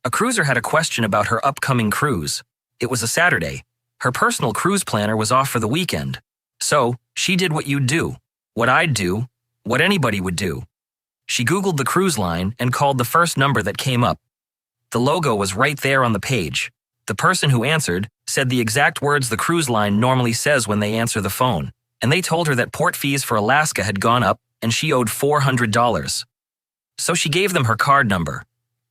A cruiser had a question about her upcoming cruise. It was a Saturday. Her personal cruise planner was off for the weekend. So, she did what you'd do, what I'd do, what anybody would do. She Googled the cruise line and called the first number that came up. The logo was right there on the page. The person who answered said the exact words the cruise line normally says when they answer the phone, and they told her that port fees for Alaska had gone up and she owed $400. So she gave them her card number.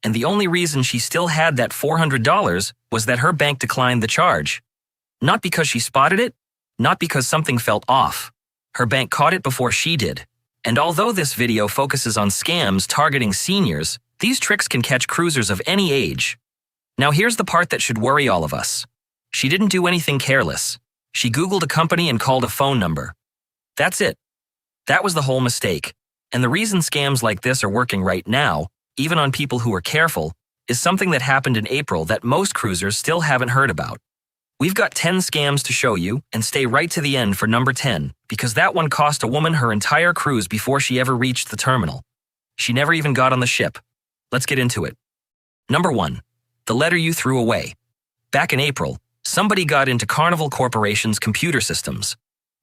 And the only reason she still had that $400 was that her bank declined the charge. Not because she spotted it, not because something felt off. Her bank caught it before she did. And although this video focuses on scams targeting seniors, these tricks can catch cruisers of any age. Now here's the part that should worry all of us. She didn't do anything careless. She Googled a company and called a phone number. That's it. That was the whole mistake. And the reason scams like this are working right now, even on people who are careful, is something that happened in April that most cruisers still haven't heard about. We've got 10 scams to show you, and stay right to the end for number 10, because that one cost a woman her entire cruise before she ever reached the terminal. She never even got on the ship. Let's get into it. Number 1. The letter you threw away. Back in April, somebody got into Carnival Corporation's computer systems.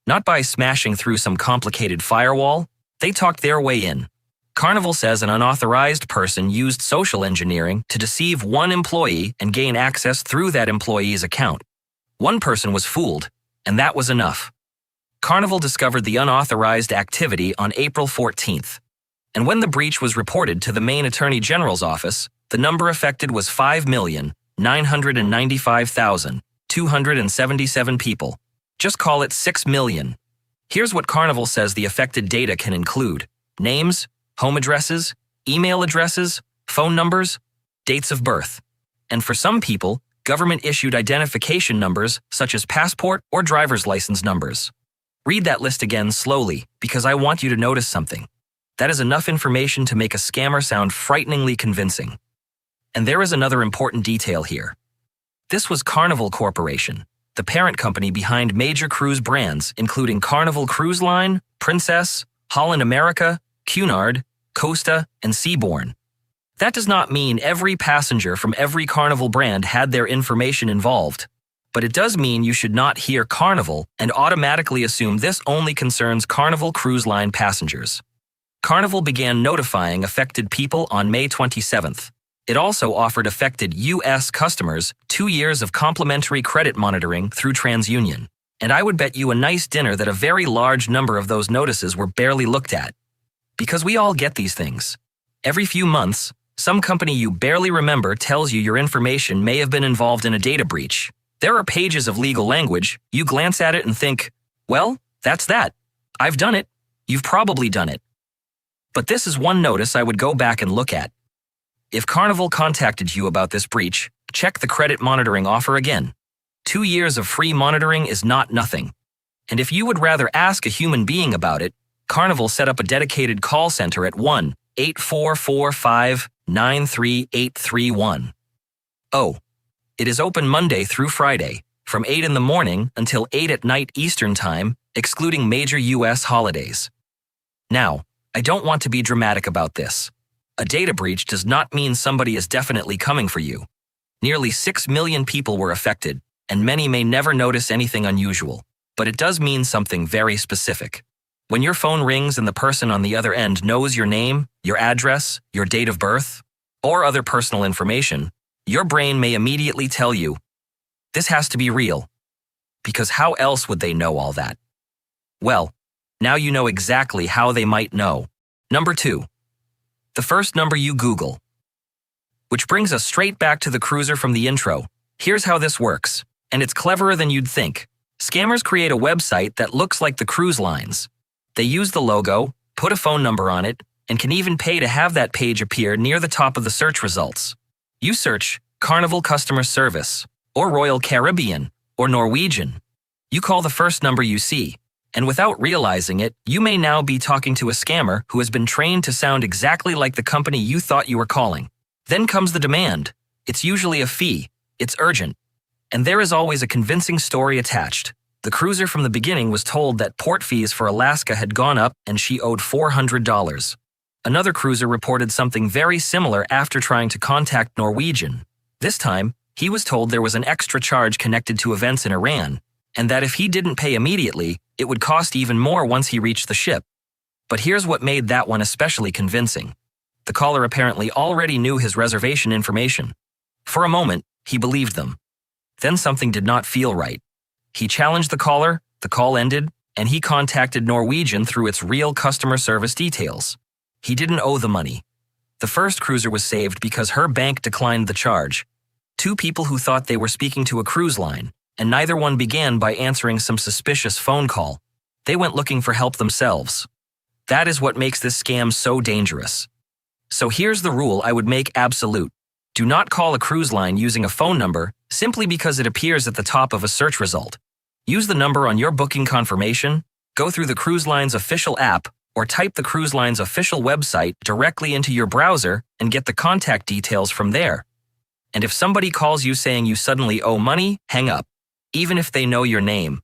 Not by smashing through some complicated firewall, they talked their way in. Carnival says an unauthorized person used social engineering to deceive one employee and gain access through that employee's account. One person was fooled, and that was enough. Carnival discovered the unauthorized activity on April 14th. And when the breach was reported to the Maine Attorney General's office, the number affected was 5,995,277 people. Just call it 6 million. Here's what Carnival says the affected data can include: names, home addresses, email addresses, phone numbers, dates of birth. And for some people, government-issued identification numbers such as passport or driver's license numbers. Read that list again slowly, because I want you to notice something. That is enough information to make a scammer sound frighteningly convincing. And there is another important detail here. This was Carnival Corporation, the parent company behind major cruise brands including Carnival Cruise Line, Princess, Holland America, Cunard, Costa, and Seabourn. That does not mean every passenger from every Carnival brand had their information involved, but it does mean you should not hear Carnival and automatically assume this only concerns Carnival Cruise Line passengers. Carnival began notifying affected people on May 27th. It also offered affected U.S. customers 2 years of complimentary credit monitoring through TransUnion. And I would bet you a nice dinner that a very large number of those notices were barely looked at. Because we all get these things. Every few months, some company you barely remember tells you your information may have been involved in a data breach. There are pages of legal language. You glance at it and think, well, that's that. I've done it. You've probably done it. But this is one notice I would go back and look at. If Carnival contacted you about this breach, check the credit monitoring offer again. 2 years of free monitoring is not nothing. And if you would rather ask a human being about it, Carnival set up a dedicated call center at 1-8445-93831. Oh, it is open Monday through Friday, from 8 in the morning until 8 at night Eastern Time, excluding major U.S. holidays. Now, I don't want to be dramatic about this. A data breach does not mean somebody is definitely coming for you. Nearly 6 million people were affected, and many may never notice anything unusual, but it does mean something very specific. When your phone rings and the person on the other end knows your name, your address, your date of birth, or other personal information, your brain may immediately tell you, this has to be real. Because how else would they know all that? Well, now you know exactly how they might know. Number 2. The first number you Google. Which brings us straight back to the cruiser from the intro. Here's how this works, and it's cleverer than you'd think. Scammers create a website that looks like the cruise lines. They use the logo, put a phone number on it, and can even pay to have that page appear near the top of the search results. You search Carnival Customer Service, or Royal Caribbean, or Norwegian. You call the first number you see, and without realizing it, you may now be talking to a scammer who has been trained to sound exactly like the company you thought you were calling. Then comes the demand. It's usually a fee. It's urgent. And there is always a convincing story attached. The cruiser from the beginning was told that port fees for Alaska had gone up and she owed $400. Another cruiser reported something very similar after trying to contact Norwegian. This time, he was told there was an extra charge connected to events in Iran, and that if he didn't pay immediately, it would cost even more once he reached the ship. But here's what made that one especially convincing. The caller apparently already knew his reservation information. For a moment, he believed them. Then something did not feel right. He challenged the caller, the call ended, and he contacted Norwegian through its real customer service details. He didn't owe the money. The first cruiser was saved because her bank declined the charge. Two people who thought they were speaking to a cruise line, and neither one began by answering some suspicious phone call. They went looking for help themselves. That is what makes this scam so dangerous. So here's the rule I would make absolute. Do not call a cruise line using a phone number simply because it appears at the top of a search result. Use the number on your booking confirmation, go through the cruise line's official app, or type the cruise line's official website directly into your browser and get the contact details from there. And if somebody calls you saying you suddenly owe money, hang up. Even if they know your name,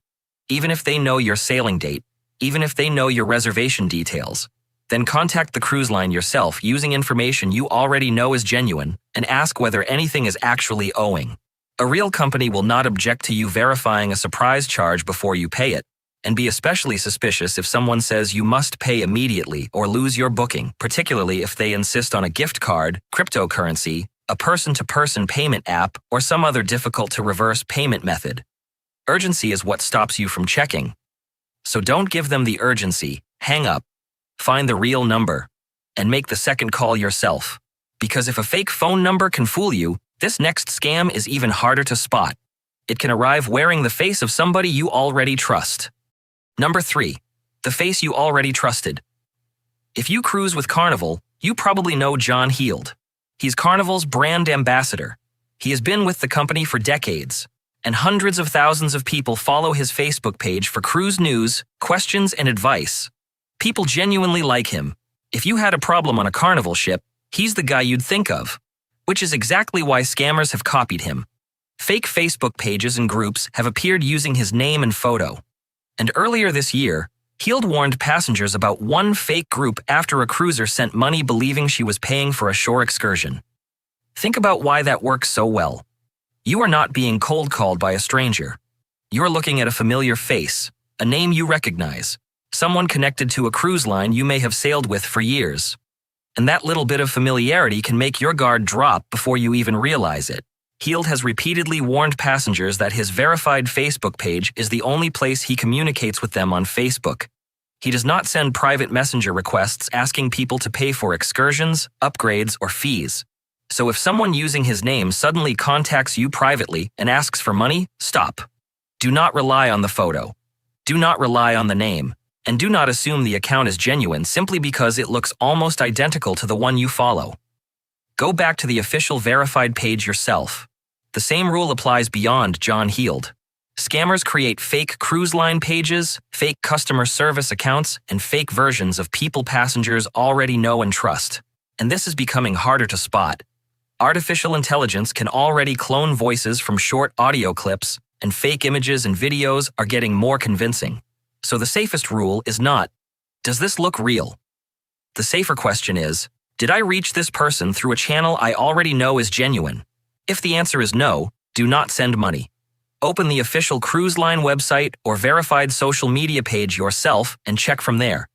even if they know your sailing date, even if they know your reservation details, then contact the cruise line yourself using information you already know is genuine and ask whether anything is actually owing. A real company will not object to you verifying a surprise charge before you pay it, and be especially suspicious if someone says you must pay immediately or lose your booking, particularly if they insist on a gift card, cryptocurrency, a person-to-person payment app, or some other difficult-to-reverse payment method. Urgency is what stops you from checking. So don't give them the urgency, hang up, find the real number, and make the second call yourself. Because if a fake phone number can fool you, this next scam is even harder to spot. It can arrive wearing the face of somebody you already trust. Number 3. The face you already trusted. If you cruise with Carnival, you probably know John Heald. He's Carnival's brand ambassador. He has been with the company for decades, and hundreds of thousands of people follow his Facebook page for cruise news, questions, and advice. People genuinely like him. If you had a problem on a Carnival ship, he's the guy you'd think of, which is exactly why scammers have copied him. Fake Facebook pages and groups have appeared using his name and photo. And earlier this year, Heald warned passengers about one fake group after a cruiser sent money believing she was paying for a shore excursion. Think about why that works so well. You are not being cold called by a stranger. You're looking at a familiar face, a name you recognize, someone connected to a cruise line you may have sailed with for years. And that little bit of familiarity can make your guard drop before you even realize it. Heald has repeatedly warned passengers that his verified Facebook page is the only place he communicates with them on Facebook. He does not send private messenger requests asking people to pay for excursions, upgrades, or fees. So if someone using his name suddenly contacts you privately and asks for money, stop. Do not rely on the photo. Do not rely on the name. And do not assume the account is genuine simply because it looks almost identical to the one you follow. Go back to the official verified page yourself. The same rule applies beyond John Heald. Scammers create fake cruise line pages, fake customer service accounts, and fake versions of people passengers already know and trust. And this is becoming harder to spot. Artificial intelligence can already clone voices from short audio clips, and fake images and videos are getting more convincing. So the safest rule is not, does this look real? The safer question is, did I reach this person through a channel I already know is genuine? If the answer is no, do not send money. Open the official cruise line website or verified social media page yourself and check from there.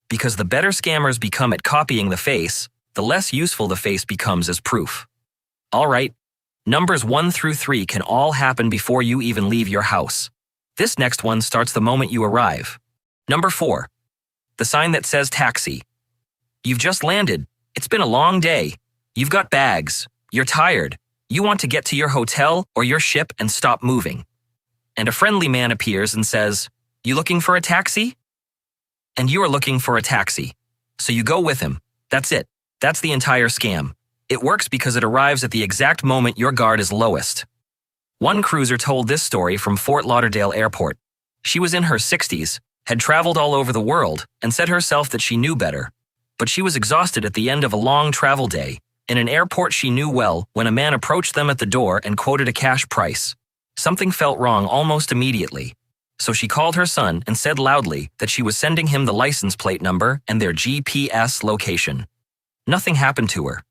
Because the better scammers become at copying the face, the less useful the face becomes as proof. All right, numbers 1 through 3 can all happen before you even leave your house. This next one starts the moment you arrive. Number 4. The sign that says taxi. You've just landed. It's been a long day. You've got bags. You're tired. You want to get to your hotel or your ship and stop moving. And a friendly man appears and says, "You looking for a taxi?" And you are looking for a taxi. So you go with him. That's it. That's the entire scam. It works because it arrives at the exact moment your guard is lowest. One cruiser told this story from Fort Lauderdale Airport. She was in her 60s, had traveled all over the world, and said herself that she knew better. But she was exhausted at the end of a long travel day, in an airport she knew well, when a man approached them at the door and quoted a cash price. Something felt wrong almost immediately. So she called her son and said loudly that she was sending him the license plate number and their GPS location. Nothing happened to her.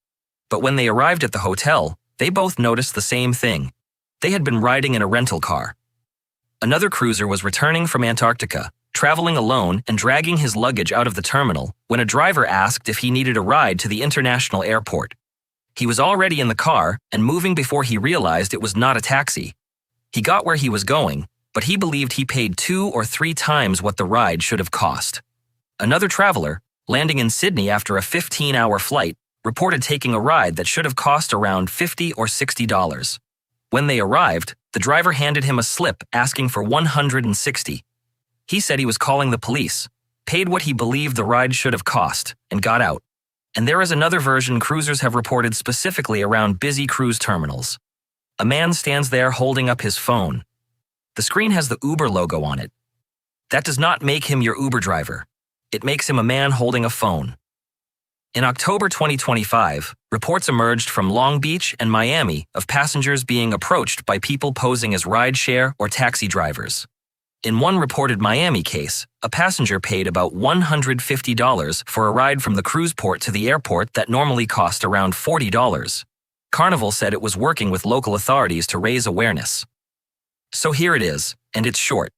But when they arrived at the hotel, they both noticed the same thing. They had been riding in a rental car. Another cruiser was returning from Antarctica, traveling alone and dragging his luggage out of the terminal when a driver asked if he needed a ride to the international airport. He was already in the car and moving before he realized it was not a taxi. He got where he was going, but he believed he paid 2 or 3 times what the ride should have cost. Another traveler, landing in Sydney after a 15-hour flight, reported taking a ride that should have cost around $50 or $60. When they arrived, the driver handed him a slip asking for $160. He said he was calling the police, paid what he believed the ride should have cost, and got out. And there is another version cruisers have reported specifically around busy cruise terminals. A man stands there holding up his phone. The screen has the Uber logo on it. That does not make him your Uber driver. It makes him a man holding a phone. In October 2025, reports emerged from Long Beach and Miami of passengers being approached by people posing as rideshare or taxi drivers. In one reported Miami case, a passenger paid about $150 for a ride from the cruise port to the airport that normally cost around $40. Carnival said it was working with local authorities to raise awareness. So here it is, and it's short.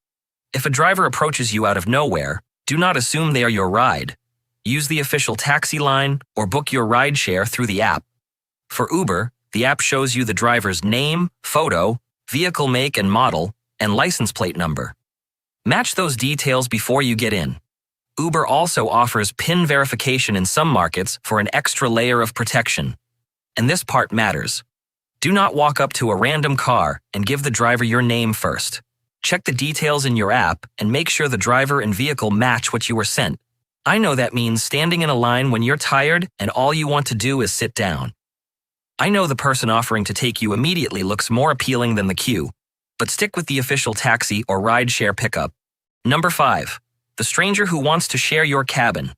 If a driver approaches you out of nowhere, do not assume they are your ride. Use the official taxi line or book your rideshare through the app. For Uber, the app shows you the driver's name, photo, vehicle make and model, and license plate number. Match those details before you get in. Uber also offers PIN verification in some markets for an extra layer of protection. And this part matters. Do not walk up to a random car and give the driver your name first. Check the details in your app and make sure the driver and vehicle match what you were sent. I know that means standing in a line when you're tired and all you want to do is sit down. I know the person offering to take you immediately looks more appealing than the queue, but stick with the official taxi or rideshare pickup. Number 5. The stranger who wants to share your cabin.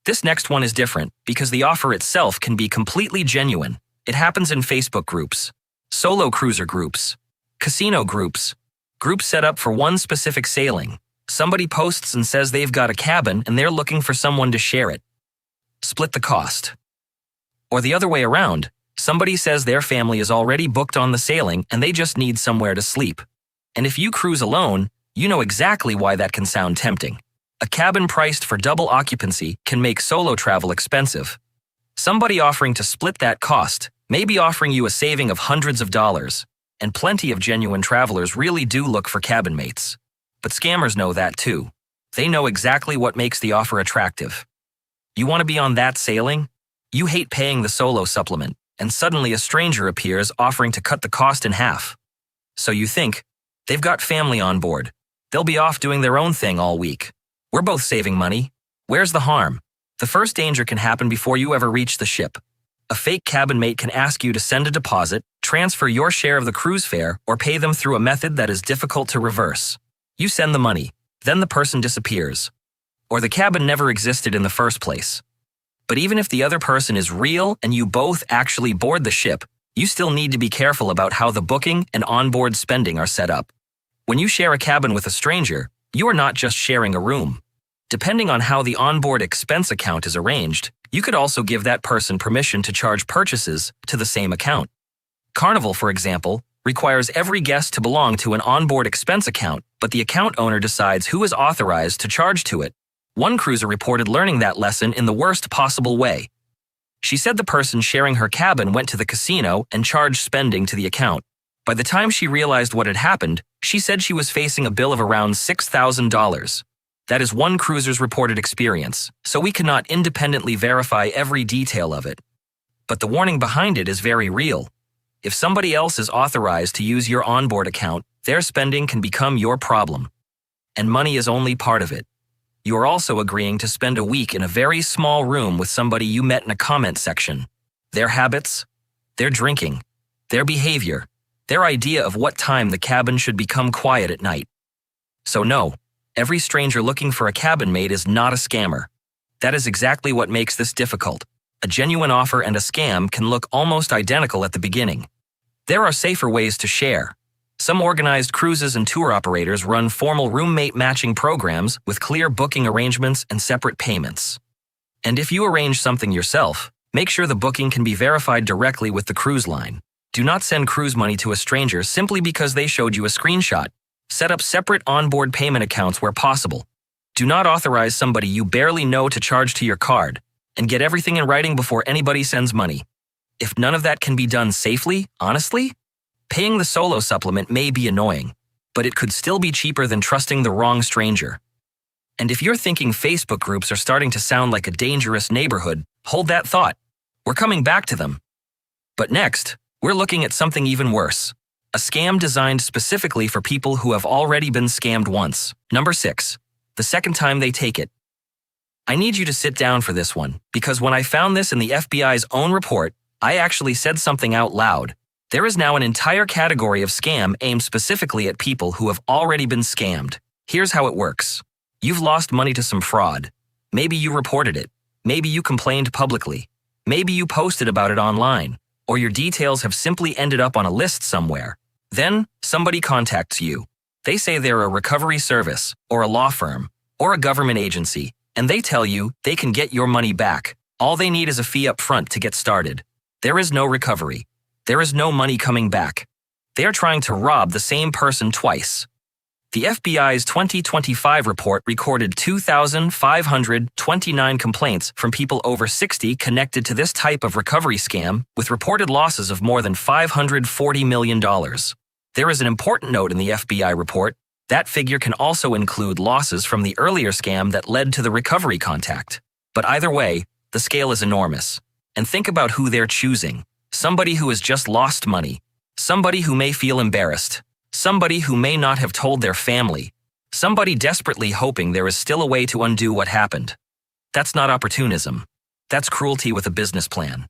This next one is different because the offer itself can be completely genuine. It happens in Facebook groups, solo cruiser groups, casino groups, groups set up for one specific sailing. Somebody posts and says they've got a cabin and they're looking for someone to share it. Split the cost. Or the other way around, somebody says their family is already booked on the sailing and they just need somewhere to sleep. And if you cruise alone, you know exactly why that can sound tempting. A cabin priced for double occupancy can make solo travel expensive. Somebody offering to split that cost may be offering you a saving of hundreds of dollars, and plenty of genuine travelers really do look for cabin mates. But scammers know that too. They know exactly what makes the offer attractive. You want to be on that sailing? You hate paying the solo supplement, and suddenly a stranger appears offering to cut the cost in half. So you think, they've got family on board. They'll be off doing their own thing all week. We're both saving money. Where's the harm? The first danger can happen before you ever reach the ship. A fake cabin mate can ask you to send a deposit, transfer your share of the cruise fare, or pay them through a method that is difficult to reverse. You send the money, then the person disappears. Or the cabin never existed in the first place. But even if the other person is real and you both actually board the ship, you still need to be careful about how the booking and onboard spending are set up. When you share a cabin with a stranger, you are not just sharing a room. Depending on how the onboard expense account is arranged, you could also give that person permission to charge purchases to the same account. Carnival, for example, requires every guest to belong to an onboard expense account, but the account owner decides who is authorized to charge to it. One cruiser reported learning that lesson in the worst possible way. She said the person sharing her cabin went to the casino and charged spending to the account. By the time she realized what had happened, she said she was facing a bill of around $6,000. That is one cruiser's reported experience, so we cannot independently verify every detail of it. But the warning behind it is very real. If somebody else is authorized to use your onboard account, their spending can become your problem. And money is only part of it. You are also agreeing to spend a week in a very small room with somebody you met in a comment section. Their habits, their drinking, their behavior, their idea of what time the cabin should become quiet at night. So no, every stranger looking for a cabin mate is not a scammer. That is exactly what makes this difficult. A genuine offer and a scam can look almost identical at the beginning. There are safer ways to share. Some organized cruises and tour operators run formal roommate matching programs with clear booking arrangements and separate payments. And if you arrange something yourself, Make sure the booking can be verified directly with the cruise line. Do not send cruise money to a stranger simply because they showed you a screenshot. Set up separate onboard payment accounts where possible. Do not authorize somebody you barely know to charge to your card, and get everything in writing before anybody sends money. If none of that can be done safely, honestly, paying the solo supplement may be annoying, but it could still be cheaper than trusting the wrong stranger. And if you're thinking Facebook groups are starting to sound like a dangerous neighborhood, hold that thought. We're coming back to them. But next, we're looking at something even worse. A scam designed specifically for people who have already been scammed once. Number 6. The second time they take it. I need you to sit down for this one, because when I found this in the FBI's own report, I actually said something out loud. There is now an entire category of scam aimed specifically at people who have already been scammed. Here's how it works. You've lost money to some fraud. Maybe you reported it. Maybe you complained publicly. Maybe you posted about it online, or your details have simply ended up on a list somewhere. Then, somebody contacts you. They say they're a recovery service, or a law firm, or a government agency, and they tell you they can get your money back. All they need is a fee up front to get started. There is no recovery. There is no money coming back. They are trying to rob the same person twice. The FBI's 2025 report recorded 2,529 complaints from people over 60 connected to this type of recovery scam, with reported losses of more than $540 million. There is an important note in the FBI report. That figure can also include losses from the earlier scam that led to the recovery contact. But either way, the scale is enormous. And think about who they're choosing. Somebody who has just lost money. Somebody who may feel embarrassed. Somebody who may not have told their family. Somebody desperately hoping there is still a way to undo what happened. That's not opportunism. That's cruelty with a business plan.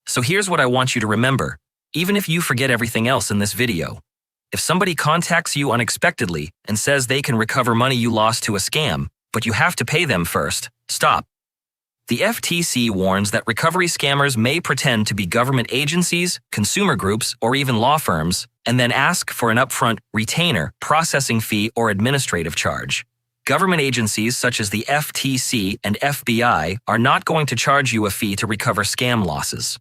So here's what I want you to remember, even if you forget everything else in this video. If somebody contacts you unexpectedly and says they can recover money you lost to a scam, but you have to pay them first, stop. The FTC warns that recovery scammers may pretend to be government agencies, consumer groups, or even law firms, and then ask for an upfront retainer, processing fee, or administrative charge. Government agencies such as the FTC and FBI are not going to charge you a fee to recover scam losses.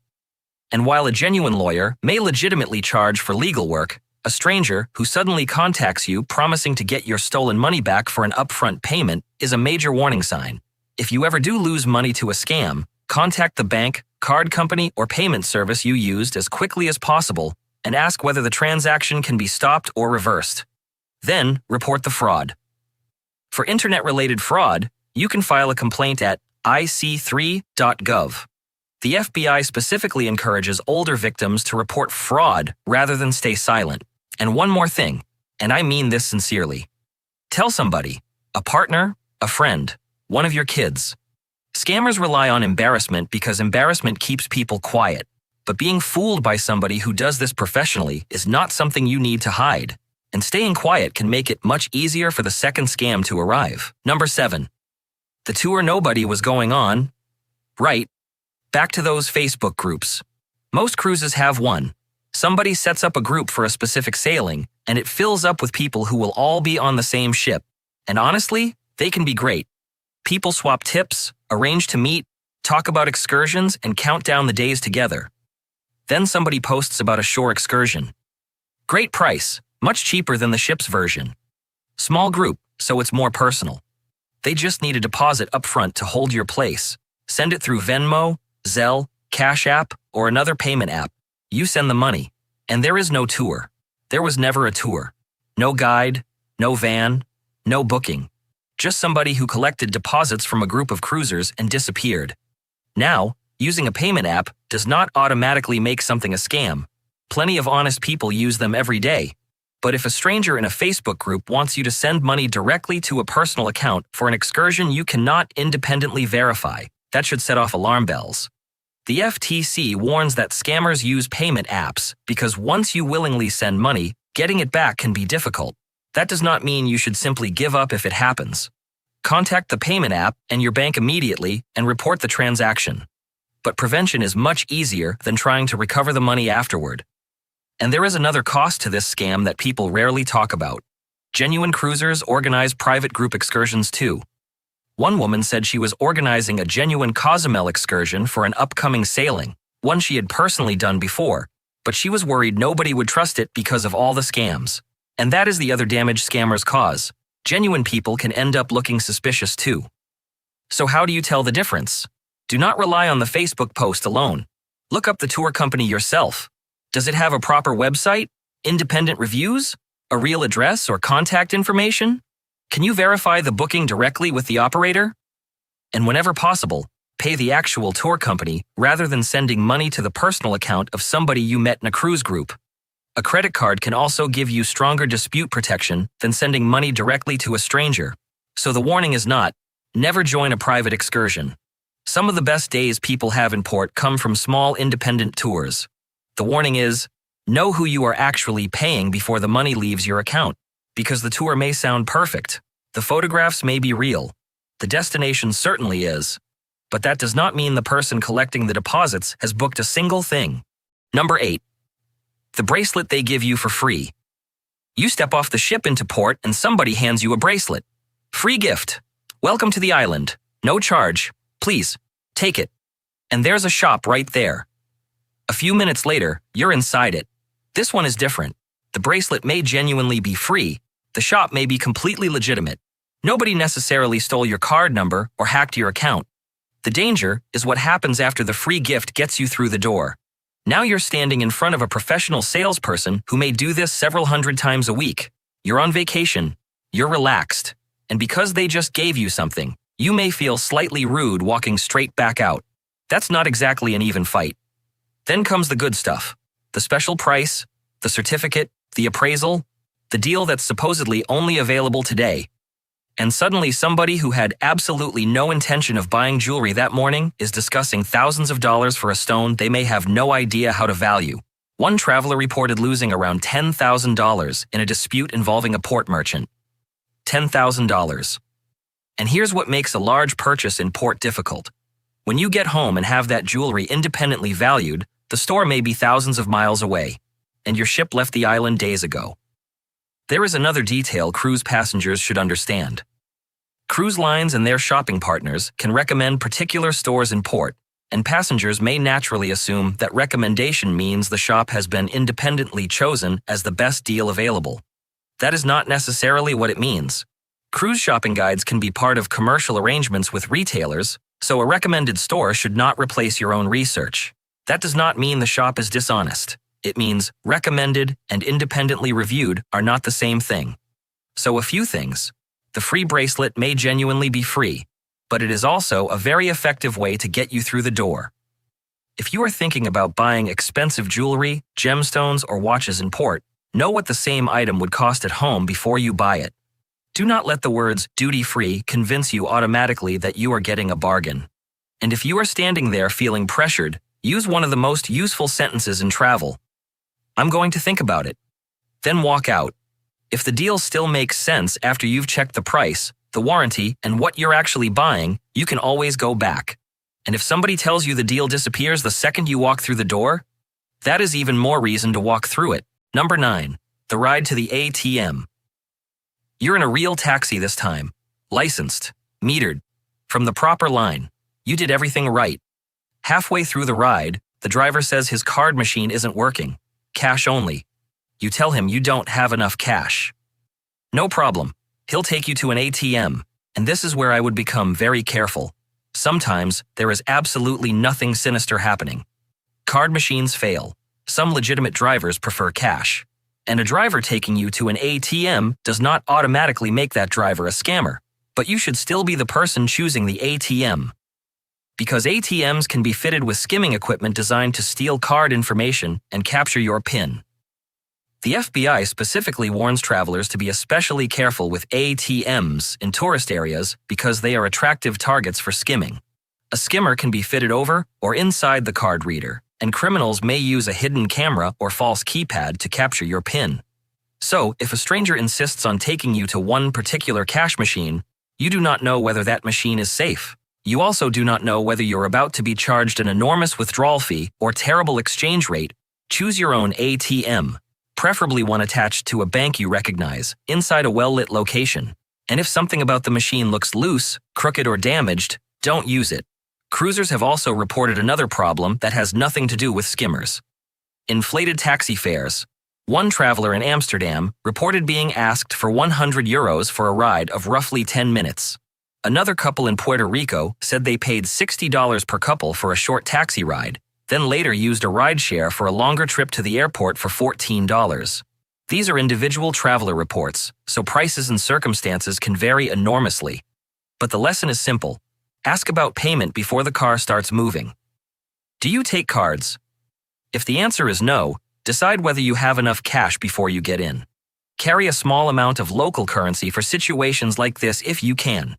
And while a genuine lawyer may legitimately charge for legal work, a stranger who suddenly contacts you promising to get your stolen money back for an upfront payment is a major warning sign. If you ever do lose money to a scam, contact the bank, card company, or payment service you used as quickly as possible and ask whether the transaction can be stopped or reversed. Then, report the fraud. For internet-related fraud, you can file a complaint at ic3.gov. The FBI specifically encourages older victims to report fraud rather than stay silent. And one more thing, and I mean this sincerely. Tell somebody, a partner, a friend, one of your kids. Scammers rely on embarrassment because embarrassment keeps people quiet. But being fooled by somebody who does this professionally is not something you need to hide. And staying quiet can make it much easier for the second scam to arrive. Number 7. The tour nobody was going on. Right. Back to those Facebook groups. Most cruises have one. Somebody sets up a group for a specific sailing, and it fills up with people who will all be on the same ship. And honestly, they can be great. People swap tips, arrange to meet, talk about excursions, and count down the days together. Then somebody posts about a shore excursion. Great price, much cheaper than the ship's version. Small group, so it's more personal. They just need a deposit up front to hold your place. Send it through Venmo, Zelle, Cash App, or another payment app. You send the money, and there is no tour. There was never a tour. No guide, no van, no booking. Just somebody who collected deposits from a group of cruisers and disappeared. Now, using a payment app does not automatically make something a scam. Plenty of honest people use them every day. But if a stranger in a Facebook group wants you to send money directly to a personal account for an excursion you cannot independently verify, that should set off alarm bells. The FTC warns that scammers use payment apps because once you willingly send money, getting it back can be difficult. That does not mean you should simply give up if it happens. Contact the payment app and your bank immediately and report the transaction. But prevention is much easier than trying to recover the money afterward. And there is another cost to this scam that people rarely talk about. Genuine cruisers organize private group excursions too. One woman said she was organizing a genuine Cozumel excursion for an upcoming sailing, one she had personally done before, but she was worried nobody would trust it because of all the scams. And that is the other damage scammers cause. Genuine people can end up looking suspicious too. So how do you tell the difference? Do not rely on the Facebook post alone. Look up the tour company yourself. Does it have a proper website, independent reviews, a real address or contact information? Can you verify the booking directly with the operator? And whenever possible, pay the actual tour company rather than sending money to the personal account of somebody you met in a cruise group. A credit card can also give you stronger dispute protection than sending money directly to a stranger. So the warning is not, never join a private excursion. Some of the best days people have in port come from small independent tours. The warning is, know who you are actually paying before the money leaves your account, because the tour may sound perfect. The photographs may be real. The destination certainly is. But that does not mean the person collecting the deposits has booked a single thing. Number 8. The bracelet they give you for free. You step off the ship into port and somebody hands you a bracelet. Free gift. Welcome to the island. No charge. Please, take it. And there's a shop right there. A few minutes later, you're inside it. This one is different. The bracelet may genuinely be free. The shop may be completely legitimate. Nobody necessarily stole your card number or hacked your account. The danger is what happens after the free gift gets you through the door. Now you're standing in front of a professional salesperson who may do this several hundred times a week. You're on vacation. You're relaxed. And because they just gave you something, you may feel slightly rude walking straight back out. That's not exactly an even fight. Then comes the good stuff. The special price, the certificate, the appraisal, the deal that's supposedly only available today. And suddenly somebody who had absolutely no intention of buying jewelry that morning is discussing thousands of dollars for a stone they may have no idea how to value. One traveler reported losing around $10,000 in a dispute involving a port merchant. $10,000. And here's what makes a large purchase in port difficult. When you get home and have that jewelry independently valued, the store may be thousands of miles away, and your ship left the island days ago. There is another detail cruise passengers should understand. Cruise lines and their shopping partners can recommend particular stores in port, and passengers may naturally assume that recommendation means the shop has been independently chosen as the best deal available. That is not necessarily what it means. Cruise shopping guides can be part of commercial arrangements with retailers, so a recommended store should not replace your own research. That does not mean the shop is dishonest. It means recommended and independently reviewed are not the same thing. So a few things. The free bracelet may genuinely be free, but it is also a very effective way to get you through the door. If you are thinking about buying expensive jewelry, gemstones, or watches in port, know what the same item would cost at home before you buy it. Do not let the words duty-free convince you automatically that you are getting a bargain. And if you are standing there feeling pressured, use one of the most useful sentences in travel. I'm going to think about it. Then walk out. If the deal still makes sense after you've checked the price, the warranty, and what you're actually buying, you can always go back. And if somebody tells you the deal disappears the second you walk through the door, that is even more reason to walk through it. Number 9. The ride to the ATM. You're in a real taxi this time. Licensed. Metered. From the proper line. You did everything right. Halfway through the ride, the driver says his card machine isn't working. Cash only. You tell him you don't have enough cash. No problem. He'll take you to an ATM, and this is where I would become very careful. Sometimes there is absolutely nothing sinister happening. Card machines fail. Some legitimate drivers prefer cash. And a driver taking you to an ATM does not automatically make that driver a scammer, but you should still be the person choosing the ATM. Because ATMs can be fitted with skimming equipment designed to steal card information and capture your PIN. The FBI specifically warns travelers to be especially careful with ATMs in tourist areas because they are attractive targets for skimming. A skimmer can be fitted over or inside the card reader, and criminals may use a hidden camera or false keypad to capture your PIN. So, if a stranger insists on taking you to one particular cash machine, you do not know whether that machine is safe. You also do not know whether you're about to be charged an enormous withdrawal fee or terrible exchange rate. Choose your own ATM, preferably one attached to a bank you recognize, inside a well-lit location. And if something about the machine looks loose, crooked, or damaged, don't use it. Cruisers have also reported another problem that has nothing to do with skimmers. Inflated taxi fares. One traveler in Amsterdam reported being asked for €100 for a ride of roughly 10 minutes. Another couple in Puerto Rico said they paid $60 per couple for a short taxi ride, then later used a rideshare for a longer trip to the airport for $14. These are individual traveler reports, so prices and circumstances can vary enormously. But the lesson is simple. Ask about payment before the car starts moving. Do you take cards? If the answer is no, decide whether you have enough cash before you get in. Carry a small amount of local currency for situations like this if you can.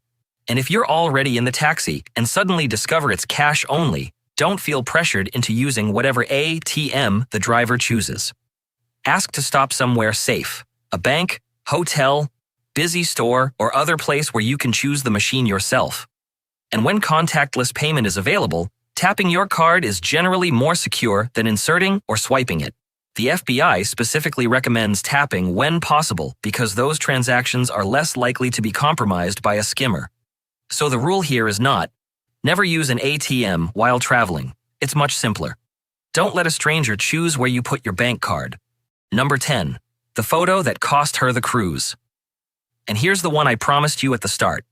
And if you're already in the taxi and suddenly discover it's cash only, don't feel pressured into using whatever ATM the driver chooses. Ask to stop somewhere safe, a bank, hotel, busy store, or other place where you can choose the machine yourself. And when contactless payment is available, tapping your card is generally more secure than inserting or swiping it. The FBI specifically recommends tapping when possible because those transactions are less likely to be compromised by a skimmer. So the rule here is not, never use an ATM while traveling. It's much simpler. Don't let a stranger choose where you put your bank card. Number 10. The photo that cost her the cruise. And here's the one I promised you at the start.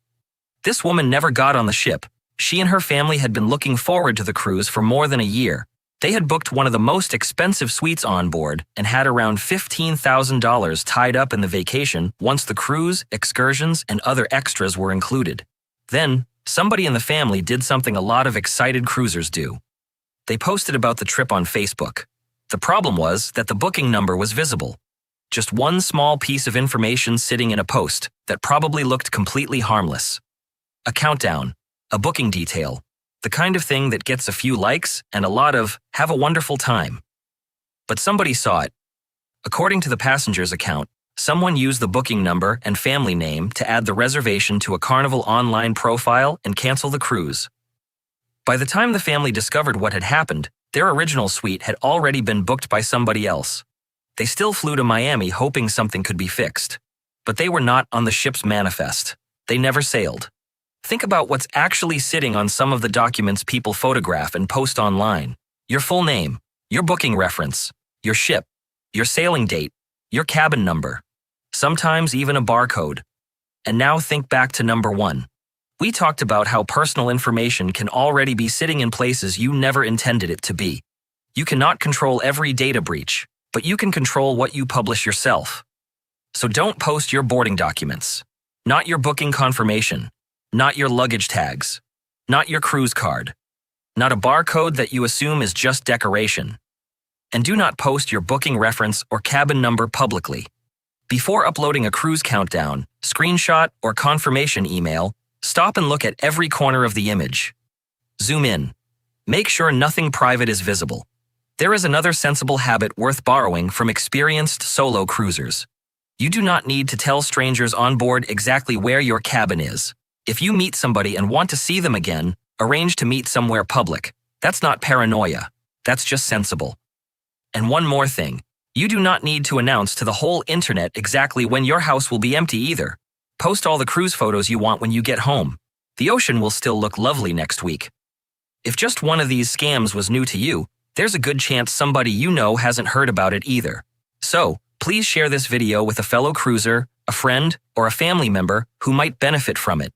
This woman never got on the ship. She and her family had been looking forward to the cruise for more than a year. They had booked one of the most expensive suites on board and had around $15,000 tied up in the vacation once the cruise, excursions, and other extras were included. Then, somebody in the family did something a lot of excited cruisers do. They posted about the trip on Facebook. The problem was that the booking number was visible. Just one small piece of information sitting in a post that probably looked completely harmless. A countdown, a booking detail, the kind of thing that gets a few likes and a lot of "have a wonderful time." But somebody saw it. According to the passenger's account, someone used the booking number and family name to add the reservation to a Carnival online profile and cancel the cruise. By the time the family discovered what had happened, their original suite had already been booked by somebody else. They still flew to Miami hoping something could be fixed. But they were not on the ship's manifest. They never sailed. Think about what's actually sitting on some of the documents people photograph and post online. Your full name, your booking reference, your ship, your sailing date, your cabin number, sometimes even a barcode. And now think back to number 1. We talked about how personal information can already be sitting in places you never intended it to be. You cannot control every data breach, but you can control what you publish yourself. So don't post your boarding documents, not your booking confirmation, not your luggage tags, not your cruise card, not a barcode that you assume is just decoration. And do not post your booking reference or cabin number publicly. Before uploading a cruise countdown, screenshot, or confirmation email, stop and look at every corner of the image. Zoom in. Make sure nothing private is visible. There is another sensible habit worth borrowing from experienced solo cruisers. You do not need to tell strangers on board exactly where your cabin is. If you meet somebody and want to see them again, arrange to meet somewhere public. That's not paranoia. That's just sensible. And one more thing. You do not need to announce to the whole internet exactly when your house will be empty either. Post all the cruise photos you want when you get home. The ocean will still look lovely next week. If just one of these scams was new to you, there's a good chance somebody you know hasn't heard about it either. So, please share this video with a fellow cruiser, a friend, or a family member who might benefit from it.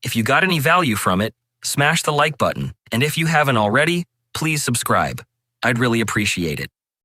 If you got any value from it, smash the like button, and if you haven't already, please subscribe. I'd really appreciate it.